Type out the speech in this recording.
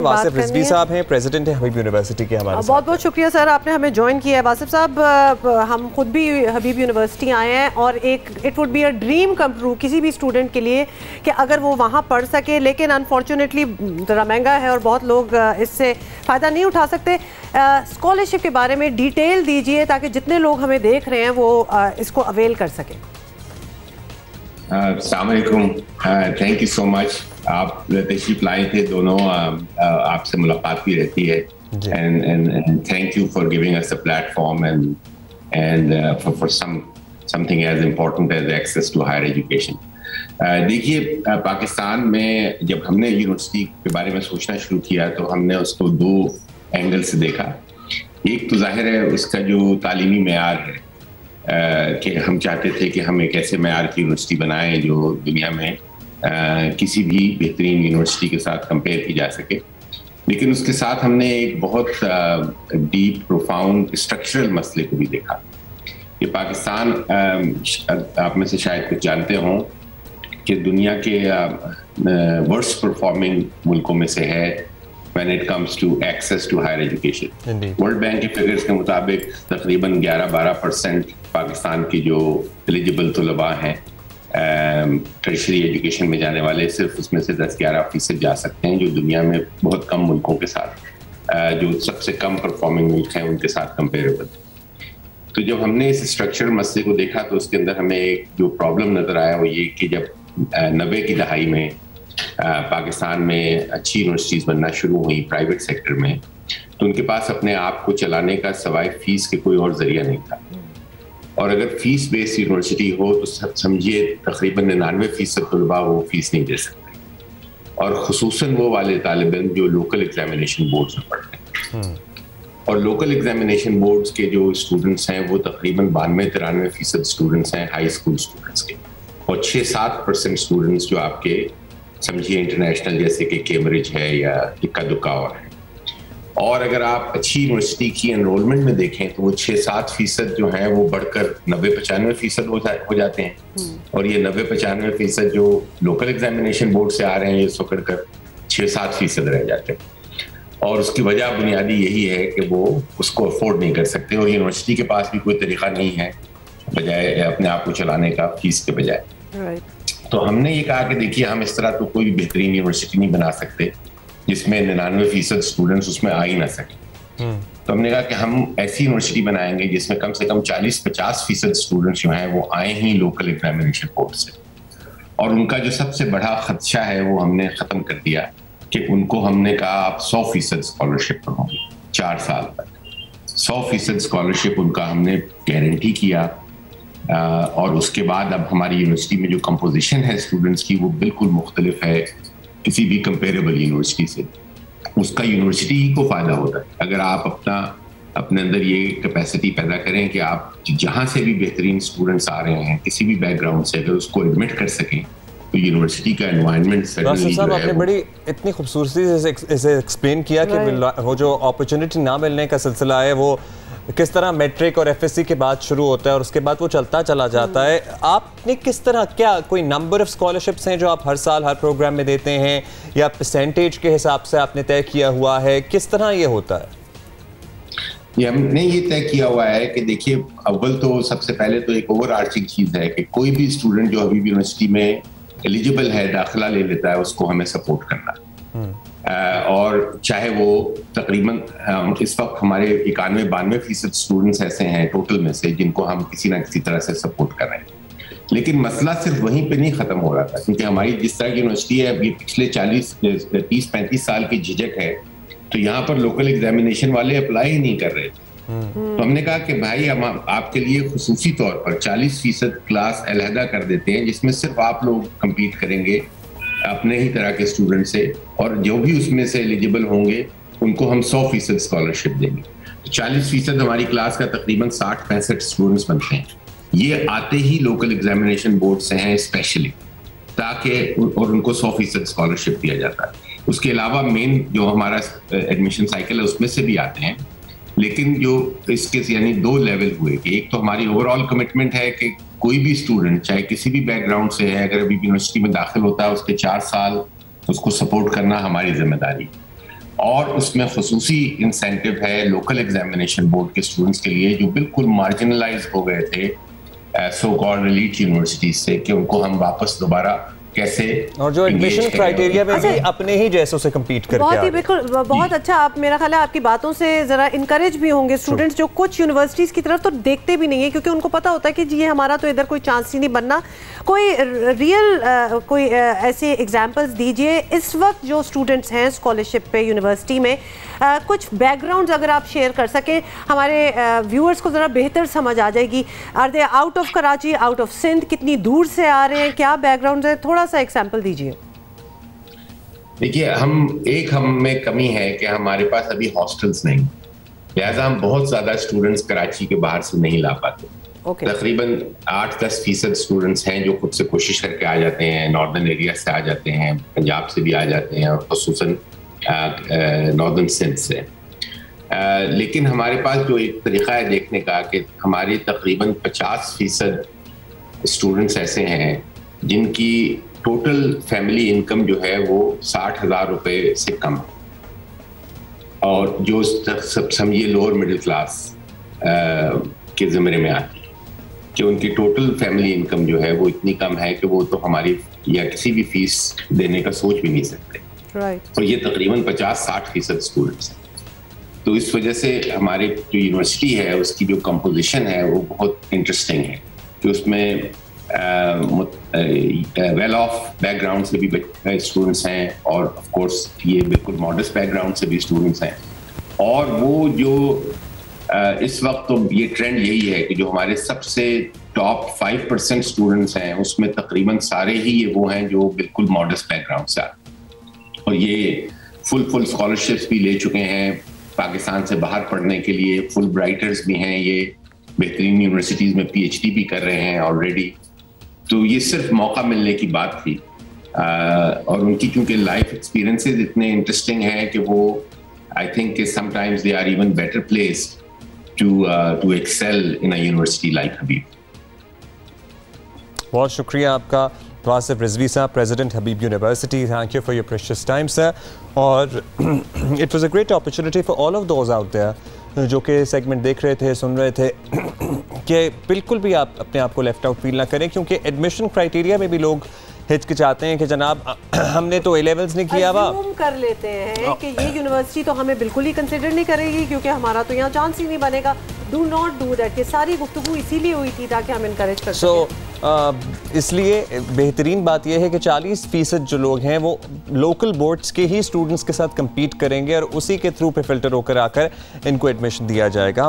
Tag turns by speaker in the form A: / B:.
A: واصف رضوی صاحب ہیں، پریزیڈنٹ ہیں حبیب یونیورسٹی کے ہمارے ساتھ.
B: بہت بہت شکریہ سر، آپ نے ہمیں جوائن کیا ہے. واصف صاحب، ہم خود بھی حبیب یونیورسٹی آئے ہیں اور ایک it would be a dream come true کسی بھی اسٹوڈنٹ کے لیے کہ اگر وہ وہاں پڑھ سکے، لیکن انفارچونیٹلی ذرا مہنگا ہے اور بہت لوگ اس سے فائدہ نہیں اٹھا سکتے. اسکالرشپ کے بارے میں ڈیٹیل دیجئے تاکہ جتنے لوگ ہمیں دیکھ رہے ہیں وہ اس کو اویل کر سکیں.
C: السلام علیکم، تھینک یو سو مچ. آپ تشریف لائے تھے دونوں، آپ سے ملاقات بھی رہتی ہے. And thank you for giving us a platform and for something as important as access to higher education. دیکھیے، پاکستان میں جب ہم نے یونیورسٹی کے بارے میں سوچنا شروع کیا تو ہم نے اس کو دو اینگل سے دیکھا. ایک تو ظاہر ہے اس کا جو تعلیمی معیار ہے کہ ہم چاہتے تھے کہ ہم ایک ایسے معیار کی یونیورسٹی بنائیں جو دنیا میں کسی بھی بہترین یونیورسٹی کے ساتھ کمپیئر کی جا سکے. لیکن اس کے ساتھ ہم نے ایک بہت ڈیپ پروفاؤنڈ اسٹرکچرل مسئلے کو بھی دیکھا کہ پاکستان، آپ میں سے شاید کچھ جانتے ہوں کہ دنیا کے ورسٹ پرفارمنگ ملکوں میں سے ہے when it comes to access to higher education. World bank کے فگرز کے مطابق تقریباً 11-12% پاکستان کی جو ایلیجبل طلباء ہیں ٹرشری ایجوکیشن میں جانے والے، صرف اس میں سے 10-11% جا سکتے ہیں، جو دنیا میں بہت کم ملکوں کے ساتھ، جو سب سے کم پرفارمنگ ملک ہیں ان کے ساتھ کمپیریبل. تو جب ہم نے اس اسٹرکچر مسئلے کو دیکھا تو اس کے اندر ہمیں ایک جو پرابلم نظر آیا وہ یہ کہ جب 90 کی دہائی میں پاکستان میں اچھی یونیورسٹیز بننا شروع ہوئی پرائیویٹ سیکٹر میں، تو ان کے پاس اپنے آپ کو چلانے کا سوائے فیس کے کوئی اور ذریعہ نہیں تھا. اور اگر فیس بیس یونیورسٹی ہو تو سمجھیے تقریباً 99% طلباء وہ فیس نہیں دے سکتے، اور خصوصاً وہ والے طالب علم جو لوکل ایگزامینیشن بورڈز میں پڑھتے ہیں. اور لوکل ایگزامینیشن بورڈز کے جو اسٹوڈنٹس ہیں وہ تقریباً 92-93% اسٹوڈنٹس ہیں ہائی اسکول اسٹوڈنٹس کے، اور 6-7% اسٹوڈنٹس جو آپ کے سمجھیے انٹرنیشنل جیسے کہ کیمبرج ہے یا اکا دکا اور ہے. اور اگر آپ اچھی یونیورسٹی کی انرولمنٹ میں دیکھیں تو وہ 6-7% جو ہیں وہ بڑھ کر 90-95% ہو جاتے ہیں، اور یہ 90-95% جو لوکل ایگزامینیشن بورڈ سے آ رہے ہیں یہ سکڑ کر 6-7% رہ جاتے ہیں. اور اس کی وجہ بنیادی یہی ہے کہ وہ اس کو افورڈ نہیں کر سکتے، اور یونیورسٹی کے پاس بھی کوئی طریقہ نہیں ہے بجائے اپنے آپ کو چلانے کا فیس کے بجائے. تو ہم نے یہ کہا کہ دیکھیے ہم اس طرح تو کوئی بہترین یونیورسٹی نہیں بنا سکتے جس میں 99% اسٹوڈنٹس اس میں آ ہی نہ سکیں. تو ہم نے کہا کہ ہم ایسی یونیورسٹی بنائیں گے جس میں کم سے کم 40-50% اسٹوڈنٹس جو ہیں وہ آئیں ہی لوکل ایگزامینیشن بورڈ سے. اور ان کا جو سب سے بڑا خدشہ ہے وہ ہم نے ختم کر دیا کہ ان کو ہم نے کہا آپ 100% اسکالرشپ پڑھو گے 4 سال تک. 100% اسکالرشپ ان کا ہم نے گارنٹی کیا. اور اس کے بعد اب ہماری یونیورسٹی میں جو کمپوزیشن ہے اسٹوڈنٹس کی وہ بالکل مختلف ہے کسی بھی کمپیریبل یونیورسٹی سے. اس کا یونیورسٹی ہی کو فائدہ ہوتا ہے اگر آپ اپنے اندر یہ کیپیسٹی پیدا کریں کہ آپ جہاں سے بھی بہترین اسٹوڈنٹس آ رہے ہیں کسی بھی بیک گراؤنڈ سے اگر اس کو ایڈمٹ کر سکیں تو یونیورسٹی کا انوائرمنٹ
A: راشد صاحب آپ نے بڑی اتنی خوبصورتی سے اسے ایکسپلین کیا کہ وہ جو اپرچونٹی نہ ملنے کا سلسلہ ہے وہ کس طرح میٹرک اور ایف ایس سی کے بعد شروع ہوتا ہے اور اس کے بعد وہ چلتا چلا جاتا ہے. آپ نے کس طرح کیا کوئی نمبر آف اسکالرشپس ہیں جو آپ ہر سال ہر پروگرام میں دیتے ہیں یا پرسنٹیج کے حساب سے آپ نے طے کیا ہوا ہے؟ کس طرح یہ ہوتا ہے؟
C: ہم نے یہ طے کیا ہوا ہے کہ دیکھیے اول تو سب سے پہلے تو ایک اوور آرچنگ چیز ہے کہ کوئی بھی اسٹوڈنٹ جو حبیب یونیورسٹی میں ایلیجیبل ہے داخلہ لے لیتا ہے اس کو ہمیں سپورٹ کرنا. اور چاہے وہ تقریباً اس وقت ہمارے 91-92% اسٹوڈنٹس ایسے ہیں ٹوٹل میں سے جن کو ہم کسی نہ کسی طرح سے سپورٹ کر رہے ہیں. لیکن مسئلہ صرف وہیں پہ نہیں ختم ہو رہا تھا کیونکہ ہماری جس طرح کی یونیورسٹی ہے اب یہ پچھلے 30-35 سال کی جھجک ہے تو یہاں پر لوکل ایگزامینیشن والے اپلائی ہی نہیں کر رہے تھے. تو ہم نے کہا کہ بھائی ہم آپ کے لیے خصوصی طور پر 40% کلاس علیحدہ کر دیتے ہیں جس میں صرف آپ لوگ کمپیٹ کریں گے اپنے ہی طرح کے اسٹوڈنٹ سے, اور جو بھی اس میں سے ایلیجیبل ہوں گے ان کو ہم 100% اسکالرشپ دیں گے. 40% ہماری کلاس کا تقریباً 60-65 اسٹوڈنٹس بنتے ہیں. یہ آتے ہی لوکل ایگزامینیشن بورڈ سے ہیں اسپیشلی, تاکہ اور ان کو 100% اسکالرشپ دیا جاتا ہے. اس کے علاوہ مین جو ہمارا ایڈمیشن سائیکل ہے اس میں سے بھی آتے ہیں, لیکن جو اس کے یعنی 2 لیول ہوئے کہ ایک تو ہماری اوور آل کمٹمنٹ ہے کہ کوئی بھی اسٹوڈنٹ چاہے کسی بھی بیک گراؤنڈ سے ہے اگر ابھی یونیورسٹی میں داخل ہوتا ہے اس کے 4 سال اس کو سپورٹ کرنا ہماری ذمہ داری. اور اس میں خصوصی انسینٹو ہے لوکل ایگزامینیشن بورڈ کے اسٹوڈنٹس کے لیے جو بالکل مارجنلائز ہو گئے تھے سو کالڈ ایلیٹ یونیورسٹیز سے، کہ ان کو ہم واپس دوبارہ کیسے،
A: اور جو ایڈمیشن کرائٹیریا میں بھی اپنے ہی جیسوں سے کمپیٹ کر کے
B: بہت ہی بالکل بہت اچھا. آپ میرا خیال ہے آپ کی باتوں سے ذرا انکریج بھی ہوں گے اسٹوڈنٹس جو کچھ یونیورسٹیز کی طرف تو دیکھتے بھی نہیں ہیں کیونکہ ان کو پتا ہوتا ہے کہ جی یہ ہمارا تو ادھر کوئی چانس ہی نہیں بننا. کوئی ریئل کوئی ایسے ایگزامپلس دیجئے اس وقت جو اسٹوڈنٹس ہیں اسکالرشپ پہ یونیورسٹی میں، کچھ بیک گراؤنڈز اگر آپ شیئر کر سکیں ہمارے ویورز کو ذرا بہتر سمجھ آ جائے گی. Are they out of Karachi, out of Sindh, کتنی دور سے آ رہے ہیں، کیا بیک گراؤنڈز ہیں، تھوڑا سا ایگزامپل دیجئے.
C: دیکھیے ہم میں کمی ہے کہ ہمارے پاس ابھی ہاسٹلس نہیں، لہٰذا ہم بہت زیادہ اسٹوڈنٹس کراچی کے باہر سے نہیں لا پاتے. تقریباً 8-10% اسٹوڈنٹس ہیں جو خود سے کوشش کر کے آ جاتے ہیں، ناردرن ایریا سے آ جاتے ہیں، پنجاب سے بھی آ جاتے ہیں، اور خصوصاً ناردرن سندھ سے. لیکن ہمارے پاس جو ایک طریقہ ہے دیکھنے کا کہ ہمارے تقریباً 50% اسٹوڈنٹس ایسے ہیں جن کی ٹوٹل فیملی انکم جو ہے وہ 60,000 روپے سے کم ہے، اور جو سب سمجھیے لوور مڈل کلاس کے زمرے میں آتی ہے کہ ان کی ٹوٹل فیملی انکم جو ہے وہ اتنی کم ہے کہ وہ تو ہماری یا کسی بھی فیس دینے کا سوچ بھی نہیں سکتے. اور یہ تقریباً 50-60% اسٹوڈنٹس ہیں. تو اس وجہ سے ہمارے جو یونیورسٹی ہے اس کی جو کمپوزیشن ہے وہ بہت انٹرسٹنگ ہے کہ اس میں ویل آف بیک گراؤنڈ سے بھی اسٹوڈنٹس ہیں، اور آف کورس یہ بالکل ماڈسٹ بیک گراؤنڈ سے بھی اسٹوڈنٹس ہیں. اور وہ جو اس وقت تو یہ ٹرینڈ یہی ہے کہ جو ہمارے سب سے ٹاپ 5% اسٹوڈنٹس ہیں اس میں تقریباً سارے ہی یہ وہ ہیں جو بالکل ماڈسٹ بیک گراؤنڈ سے آتے ہیں، اور یہ فل اسکالرشپس بھی لے چکے ہیں پاکستان سے باہر پڑھنے کے لیے. فل برائٹرز بھی ہیں، یہ بہترین یونیورسٹیز میں PhD بھی کر رہے ہیں آلریڈی. تو یہ صرف موقع ملنے کی بات تھی، اور ان کی چونکہ لائف ایکسپیرینسز اتنے انٹرسٹنگ ہیں کہ وہ آئی تھنک کہ sometimes they are even better placed to excel in a university like Habib.
A: بہت شکریہ آپ کا واصف رضوی صاحب، president Habib university. Thank you for your precious time sir. اور it was a great opportunity for all of those out there جو کہ segment دیکھ رہے تھے، سن رہے تھے، کہ بالکل بھی آپ اپنے آپ کو لیفٹ آؤٹ فیل نہ کریں، کیونکہ ایڈمیشن کرائٹیریا میں بھی لوگ ہچکچاتے ہیں کہ جناب ہم نے تو A-levels نہیں کیا،
B: اسیوم کر لیتے ہیں کہ یہ یونیورسٹی تو ہمیں بالکل ہی کنسیڈر نہیں کرے گی کیونکہ ہمارا تو یہاں چانس ہی نہیں بنے گا. Do not do that. یہ ساری گفتگو اسی لیے ہوئی تھی تاکہ ہم انکریج کر سکیں.
A: اس لیے بہترین بات یہ ہے کہ 40% جو لوگ ہیں وہ لوکل بورڈز کے ہی اسٹوڈنٹس کے ساتھ کمپیٹ کریں گے، اور اسی کے تھرو پہ فلٹر ہو کر آ کر ان کو ایڈمیشن دیا جائے گا.